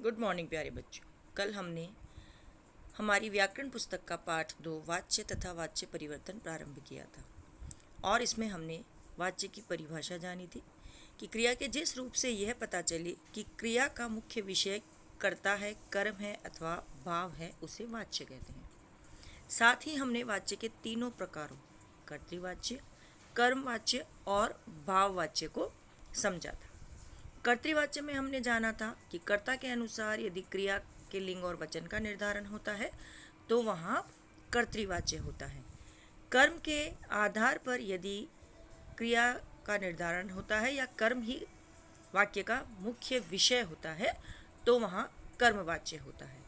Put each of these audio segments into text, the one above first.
Good morning प्यारे बच्चों। कल हमने हमारी व्याकरण पुस्तक का पाठ 2 वाच्य तथा वाच्य परिवर्तन प्रारंभ किया था और इसमें हमने वाच्य की परिभाषा जानी थी कि क्रिया के जिस रूप से यह पता चले कि क्रिया का मुख्य विषय कर्ता है, कर्म है अथवा भाव है, उसे वाच्य कहते हैं। साथ ही हमने वाच्य के तीनों प्रकारों कर्तृवाच्य, कर्मवाच्य और भाववाच्य को समझा था। कर्तृवाच्य में हमने जाना था कि कर्ता के अनुसार यदि क्रिया के लिंग और वचन का निर्धारण होता है तो वहाँ कर्तृवाच्य होता है। कर्म के आधार पर यदि क्रिया का निर्धारण होता है या कर्म ही वाक्य का मुख्य विषय होता है तो वहाँ कर्मवाच्य होता है।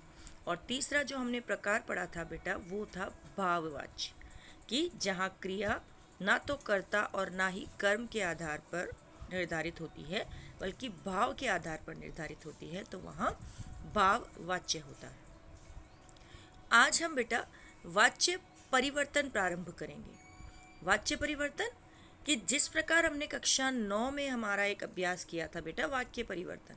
और तीसरा जो हमने प्रकार पढ़ा था बेटा वो था भाववाच्य, कि जहाँ क्रिया ना तो कर्ता और ना ही कर्म के आधार पर निर्धारित होती है बल्कि भाव के आधार पर निर्धारित होती है, तो वहाँ भाववाच्य होता है। आज हम बेटा वाच्य परिवर्तन प्रारंभ करेंगे। वाच्य परिवर्तन कि जिस प्रकार हमने कक्षा 9 में हमारा एक अभ्यास किया था बेटा वाक्य परिवर्तन,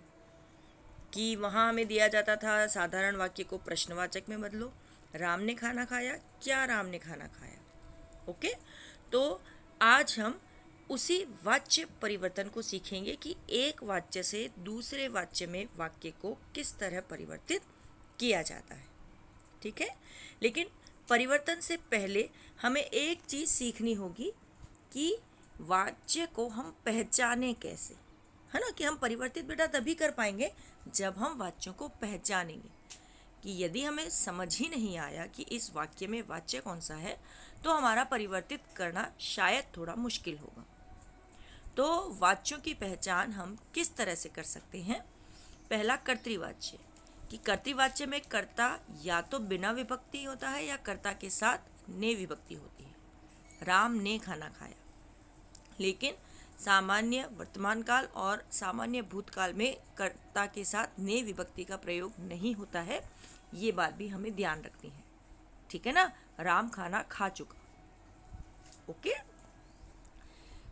कि वहाँ हमें दिया जाता था साधारण वाक्य को प्रश्नवाचक में बदलो। राम ने खाना खाया, क्या राम ने खाना खाया? ओके, तो आज हम उसी वाच्य परिवर्तन को सीखेंगे कि एक वाच्य से दूसरे वाच्य में वाक्य को किस तरह परिवर्तित किया जाता है। ठीक है, लेकिन परिवर्तन से पहले हमें एक चीज़ सीखनी होगी कि वाच्य को हम पहचाने कैसे, है ना। कि हम परिवर्तित बेटा तभी कर पाएंगे जब हम वाच्यों को पहचानेंगे। कि यदि हमें समझ ही नहीं आया कि इस वाक्य में वाच्य कौन सा है तो हमारा परिवर्तित करना शायद थोड़ा मुश्किल होगा। तो वाच्यों की पहचान हम किस तरह से कर सकते हैं? पहला कर्तृवाच्य, कि कर्तृवाच्य में कर्ता या तो बिना विभक्ति होता है या कर्ता के साथ ने विभक्ति होती है। राम ने खाना खाया, लेकिन सामान्य वर्तमान काल और सामान्य भूतकाल में कर्ता के साथ ने विभक्ति का प्रयोग नहीं होता है। ये बात भी हमें ध्यान रखनी है, ठीक है ना। राम खाना खा चुका। ओके।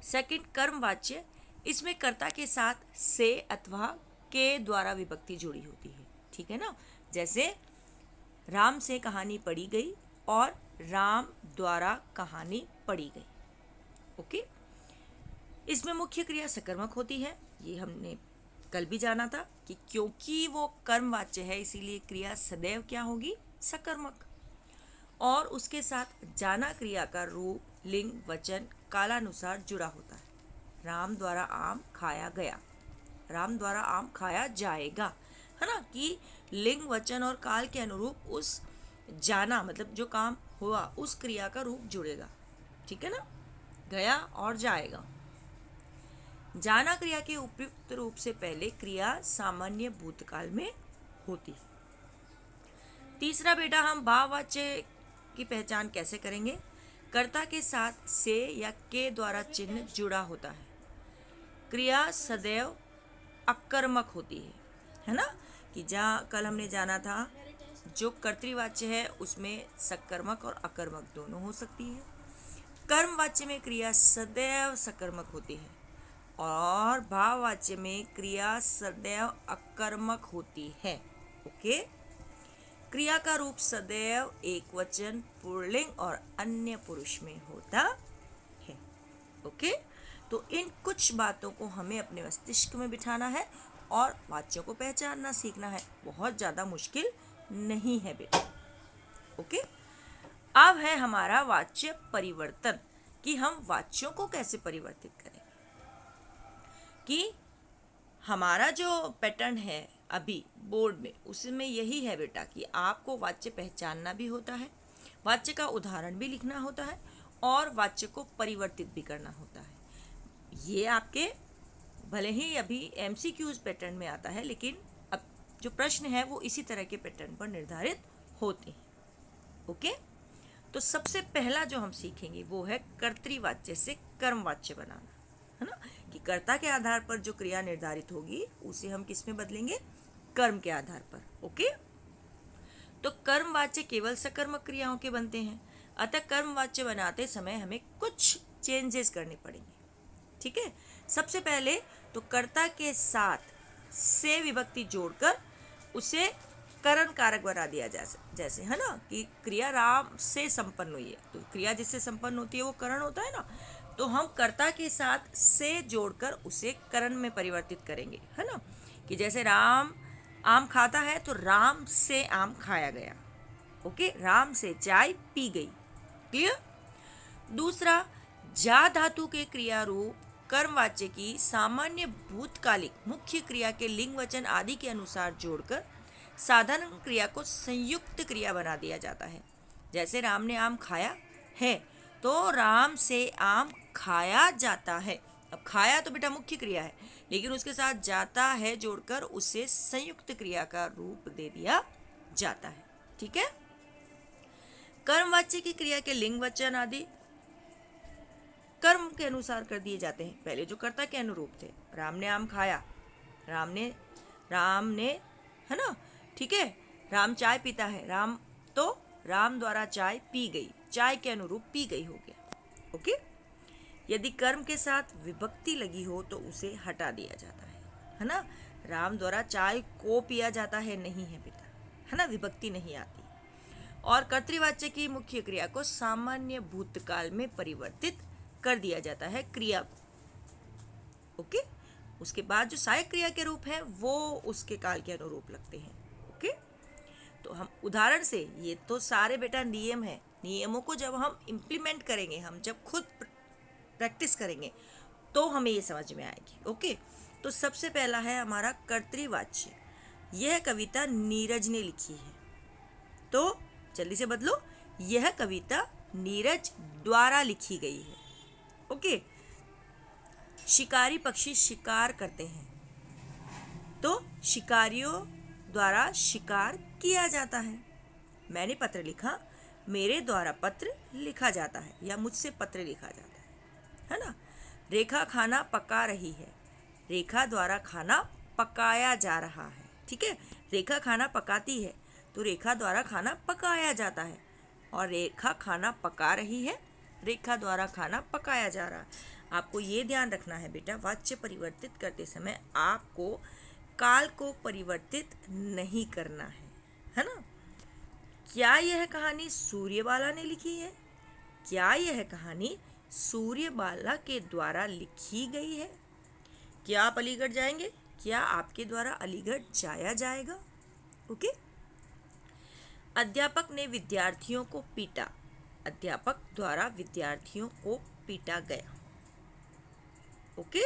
सेकंड कर्मवाच्य, इसमें कर्ता के साथ से अथवा के द्वारा विभक्ति जुड़ी होती है, ठीक है ना। जैसे राम से कहानी पढ़ी गई और राम द्वारा कहानी पढ़ी गई। ओके। इसमें मुख्य क्रिया सकर्मक होती है। ये हमने कल भी जाना था कि क्योंकि वो कर्मवाच्य है इसीलिए क्रिया सदैव क्या होगी? सकर्मक। और उसके साथ जाना क्रिया का रूप, लिंग, वचन कालानुसार जुड़ा होता है। राम द्वारा आम खाया गया, राम द्वारा आम खाया जाएगा, है ना। कि लिंग, वचन और काल के अनुरूप उस जाना मतलब जो काम हुआ उस क्रिया का रूप जुड़ेगा, ठीक है ना। गया और जाएगा। जाना क्रिया के उपयुक्त रूप से पहले क्रिया सामान्य भूतकाल में होती है। तीसरा बेटा हम भाववाच्य की पहचान कैसे करेंगे? कर्ता के साथ से या के द्वारा चिन्ह जुड़ा होता है। क्रिया सदैव अकर्मक होती है ना। कि जहाँ कल हमने जाना था जो कर्तृवाच्य है उसमें सकर्मक और अकर्मक दोनों हो सकती है। कर्मवाच्य में क्रिया सदैव सकर्मक होती है और भाववाच्य में क्रिया सदैव अकर्मक होती है। ओके। क्रिया का रूप सदैव एक वचन, पुल्लिंग और अन्य पुरुष में होता है। ओके। तो इन कुछ बातों को हमें अपने मस्तिष्क में बिठाना है और वाच्यों को पहचानना सीखना है। बहुत ज़्यादा मुश्किल नहीं है बेटा। ओके। अब है हमारा वाच्य परिवर्तन, कि हम वाच्यों को कैसे परिवर्तित करें। कि हमारा जो पैटर्न है अभी बोर्ड में उसमें यही है बेटा कि आपको वाच्य पहचानना भी होता है, वाच्य का उदाहरण भी लिखना होता है और वाच्य को परिवर्तित भी करना होता है। ये आपके भले ही अभी MCQs पैटर्न में आता है, लेकिन अब जो प्रश्न है वो इसी तरह के पैटर्न पर निर्धारित होते हैं। ओके। तो सबसे पहला जो हम सीखेंगे वो है कर्तृवाच्य से कर्मवाच्य बनाना, है ना। कि कर्ता के आधार पर जो क्रिया निर्धारित होगी उसे हम किस में बदलेंगे? कर्म के आधार पर। ओके। तो कर्मवाच्य केवल सकर्मक क्रियाओं के बनते हैं, अतः कर्मवाच्य बनाते समय हमें कुछ चेंजेस करने पड़ेंगे, ठीक है। सबसे पहले तो कर्ता के साथ से विभक्ति जोड़कर उसे करण कारक बना दिया जैसे है ना कि क्रिया राम से संपन्न हुई है, तो क्रिया जिससे संपन्न होती है वो करण होता है ना, तो हम कर्ता के साथ से जोड़कर उसे करण में परिवर्तित करेंगे, है ना। कि जैसे राम आम खाता है तो राम से आम खाया गया, ओके, राम से चाय पी गई। क्लियर। दूसरा, जा धातु के क्रिया रूप कर्मवाच्य की सामान्य भूतकालिक मुख्य क्रिया के लिंग वचन आदि के अनुसार जोड़कर साधारण क्रिया को संयुक्त क्रिया बना दिया जाता है। जैसे राम ने आम खाया है तो राम से आम खाया जाता है। अब खाया तो बेटा मुख्य क्रिया है, लेकिन उसके साथ जाता है जोड़कर उसे संयुक्त क्रिया का रूप दे दिया जाता है। ठीक है। कर्मवाच्य की क्रिया के लिंग वचन आदि कर्म के अनुसार कर दिए जाते हैं। पहले जो कर्ता के अनुरूप थे, राम ने आम खाया, राम ने है ना, ठीक है, राम चाय पीता है, राम द्वारा चाय पी गई, चाय के अनुरूप पी गई हो गया। ओके। यदि कर्म के साथ विभक्ति लगी हो तो उसे हटा दिया जाता है ना। राम द्वारा चाय को पिया जाता है नहीं है बेटा, है ना, विभक्ति नहीं आती। और कर्तृवाच्य की मुख्य क्रिया को सामान्य भूतकाल में परिवर्तित कर दिया जाता है क्रिया को। ओके। उसके बाद जो सहायक क्रिया के रूप हैं वो उसके काल के अनुरूप लगते हैं। ओके। तो हम उदाहरण से, ये तो सारे बेटा नियम है, नियमों को जब हम इम्प्लीमेंट करेंगे, हम जब खुद प्रैक्टिस करेंगे तो हमें ये समझ में आएगी। ओके। तो सबसे पहला है हमारा कर्तृवाच्य। यह कविता नीरज ने लिखी है, तो जल्दी से बदलो, यह कविता नीरज द्वारा लिखी गई है। ओके। शिकारी पक्षी शिकार करते हैं, तो शिकारियों द्वारा शिकार किया जाता है। मैंने पत्र लिखा, मेरे द्वारा पत्र लिखा जाता है, या मुझसे पत्र लिखा जाता है ना। रेखा खाना पका रही है, रेखा द्वारा खाना पकाया जा रहा है। ठीक है। रेखा खाना पकाती है तो रेखा द्वारा खाना पकाया जाता है, और रेखा खाना पका रही है, रेखा द्वारा खाना पकाया जा रहा है। आपको ये ध्यान रखना है बेटा, वाच्य परिवर्तित करते समय आपको काल को परिवर्तित नहीं करना है ना। क्या यह कहानी सूर्यबाला ने लिखी है? क्या यह कहानी सूर्यबाला के द्वारा लिखी गई है? क्या आप अलीगढ़ जाएंगे? क्या आपके द्वारा अलीगढ़ जाया जाएगा? ओके। अध्यापक ने विद्यार्थियों को पीटा, अध्यापक द्वारा विद्यार्थियों को पीटा गया। ओके।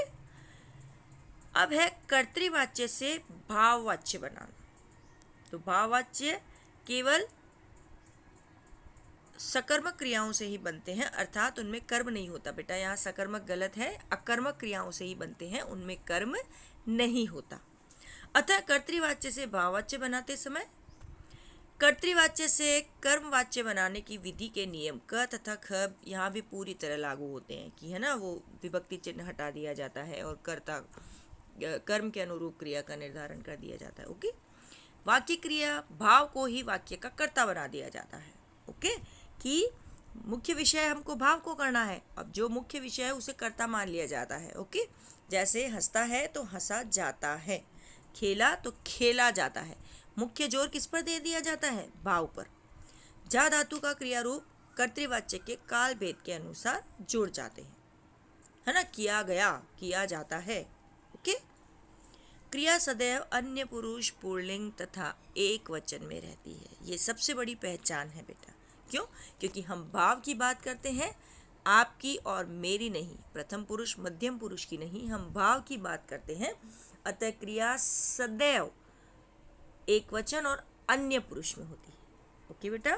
अब है कर्तृवाच्य से भाववाच्य बनाना। तो भाववाच्य केवल सकर्मक क्रियाओं से ही बनते हैं, अर्थात उनमें कर्म नहीं होता बेटा, यहाँ सकर्मक गलत है, अकर्मक क्रियाओं से ही बनते हैं, उनमें कर्म नहीं होता। अतः कर्तृवाच्य से भाववाच्य बनाते समय कर्तृवाच्य से कर्मवाच्य बनाने की विधि के नियम क तथा ख यहाँ भी पूरी तरह लागू होते हैं कि है ना, वो विभक्ति चिन्ह हटा दिया जाता है और कर्म के अनुरूप क्रिया का निर्धारण कर दिया जाता है। ओके। वाक्य क्रिया भाव को ही वाक्य का कर्ता बना दिया जाता है। ओके। कि मुख्य विषय हमको भाव को करना है, अब जो मुख्य विषय है उसे कर्ता मान लिया जाता है। ओके। जैसे हंसता है तो हंसा जाता है, खेला तो खेला जाता है, मुख्य जोर किस पर दे दिया जाता है? भाव पर। जा धातु का क्रिया रूप कर्तृवाच्य के काल भेद के अनुसार जुड़ जाते हैं, है ना। किया गया, किया जाता है। ओके। क्रिया सदैव अन्य पुरुष पुल्लिंग तथा एक वचन में रहती है, ये सबसे बड़ी पहचान है बेटा। क्यों? क्योंकि हम भाव की बात करते हैं, आपकी और मेरी नहीं, प्रथम पुरुष मध्यम पुरुष की नहीं, हम भाव की बात करते हैं। अतः क्रिया सदैव एक वचन और अन्य पुरुष में होती है। ओके बेटा।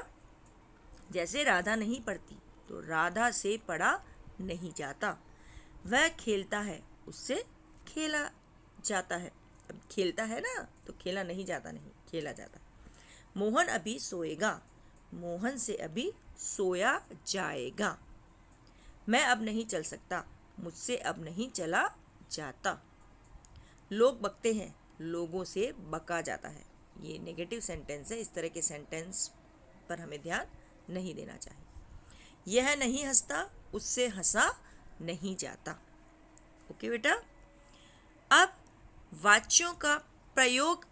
जैसे राधा नहीं पढ़ती तो राधा से पढ़ा नहीं जाता, वह खेलता है उससे खेला जाता है। अब खेलता है ना तो खेला नहीं जाता, नहीं खेला जाता। मोहन अभी सोएगा, मोहन से अभी सोया जाएगा। मैं अब नहीं चल सकता, मुझसे अब नहीं चला जाता। लोग बकते हैं, लोगों से बका जाता है। ये नेगेटिव सेंटेंस है, इस तरह के सेंटेंस पर हमें ध्यान नहीं देना चाहिए। यह नहीं हंसता, उससे हंसा नहीं जाता। ओके बेटा। अब वाच्यों का प्रयोग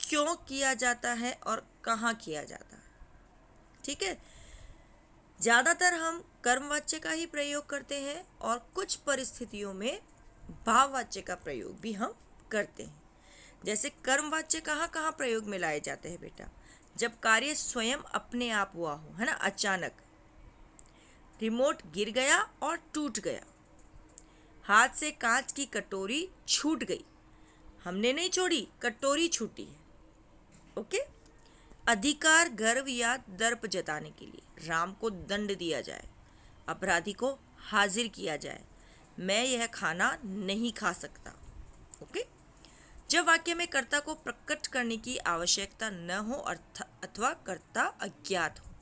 क्यों किया जाता है और कहाँ किया जाता है। ठीक है, ज़्यादातर हम कर्मवाच्य का ही प्रयोग करते हैं और कुछ परिस्थितियों में भाववाच्य का प्रयोग भी हम करते हैं। जैसे कर्मवाच्य कहाँ कहाँ प्रयोग में लाए जाते हैं बेटा, जब कार्य स्वयं अपने आप हुआ हो, है ना, अचानक रिमोट गिर गया और टूट गया, हाथ से कांच की कटोरी छूट गई, हमने नहीं छोड़ी, कटोरी छूटी है। ओके, अधिकार, गर्व या दर्प जताने के लिए राम को दंड दिया जाए, अपराधी को हाजिर किया जाए, मैं यह खाना नहीं खा सकता। ओके, जब वाक्य में कर्ता को प्रकट करने की आवश्यकता न हो अथवा कर्ता अज्ञात हो।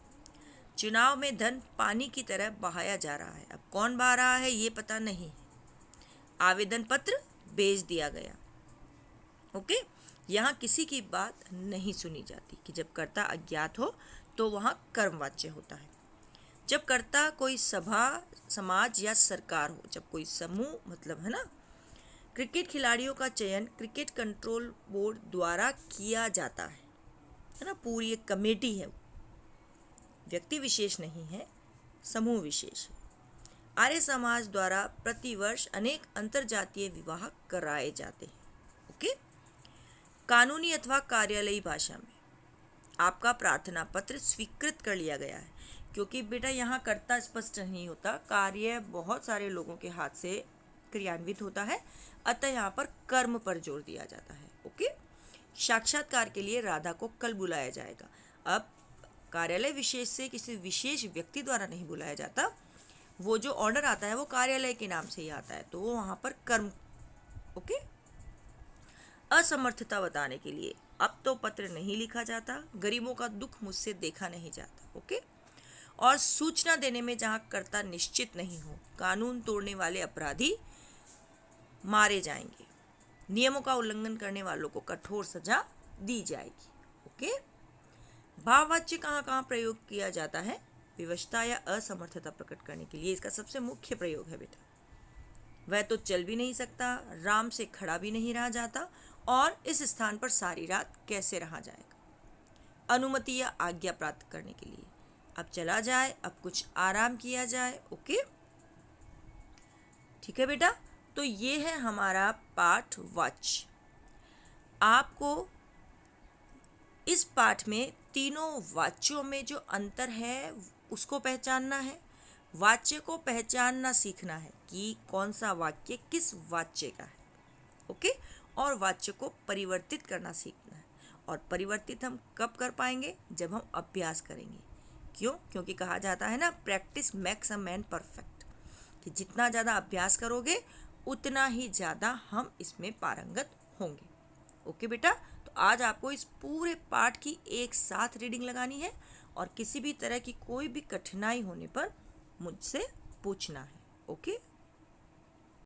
चुनाव में धन पानी की तरह बहाया जा रहा है, अब कौन बहा रहा है ये पता नहीं है, आवेदन पत्र भेज दिया गया। ओके, यहाँ किसी की बात नहीं सुनी जाती कि जब कर्ता अज्ञात हो तो वहाँ कर्मवाच्य होता है। जब कर्ता कोई सभा, समाज या सरकार हो, जब कोई समूह, मतलब है ना, क्रिकेट खिलाड़ियों का चयन क्रिकेट कंट्रोल बोर्ड द्वारा किया जाता है ना, पूरी एक कमेटी है, व्यक्ति विशेष नहीं है, समूह विशेष है। आर्य समाज द्वारा प्रतिवर्ष अनेक अंतरजातीय विवाह कराए जाते हैं। ओके, कानूनी अथवा कार्यालयी भाषा में आपका प्रार्थना पत्र स्वीकृत कर लिया गया है, क्योंकि बेटा यहाँ कर्ता स्पष्ट नहीं होता, कार्य बहुत सारे लोगों के हाथ से क्रियान्वित होता है, अतः यहाँ पर कर्म पर जोर दिया जाता है। ओके, साक्षात्कार के लिए राधा को कल बुलाया जाएगा। अब कार्यालय विशेष से किसी विशेष व्यक्ति द्वारा नहीं बुलाया जाता, वो जो ऑर्डर आता है वो कार्यालय के नाम से ही आता है, तो वो वहाँ पर कर्म। ओके, असमर्थता बताने के लिए अब तो पत्र नहीं लिखा जाता, गरीबों का दुख मुझसे देखा नहीं जाता। ओके, और सूचना देने में जहाँ कर्ता निश्चित नहीं हो, कानून तोड़ने वाले अपराधी मारे जाएंगे, नियमों का उल्लंघन करने वालों को कठोर सजा दी जाएगी। ओके, भाववाच्य कहाँ कहाँ प्रयोग किया जाता है, विवशता या असमर्थता प्रकट करने के लिए इसका सबसे मुख्य प्रयोग है बेटा। वह तो चल भी नहीं सकता, राम से खड़ा भी नहीं रहा जाता, और इस स्थान पर सारी रात कैसे रहा जाएगा। अनुमति या आज्ञा प्राप्त करने के लिए अब चला जाए, अब कुछ आराम किया जाए। ओके, ठीक है बेटा, तो ये है हमारा पाठ वाच्य। आपको इस पाठ में तीनों वाच्यों में जो अंतर है उसको पहचानना है, वाच्य को पहचानना सीखना है कि कौन सा वाक्य किस वाच्य का है। ओके, और वाच्य को परिवर्तित करना सीखना है, और परिवर्तित हम कब कर पाएंगे, जब हम अभ्यास करेंगे। क्यों? क्योंकि कहा जाता है ना, practice makes a man perfect, कि जितना ज़्यादा अभ्यास करोगे उतना ही ज़्यादा हम इसमें पारंगत होंगे। ओके बेटा, तो आज आपको इस पूरे पाठ की एक साथ रीडिंग लगानी है, और किसी भी तरह की कोई भी कठिनाई होने पर मुझसे पूछना है। ओके।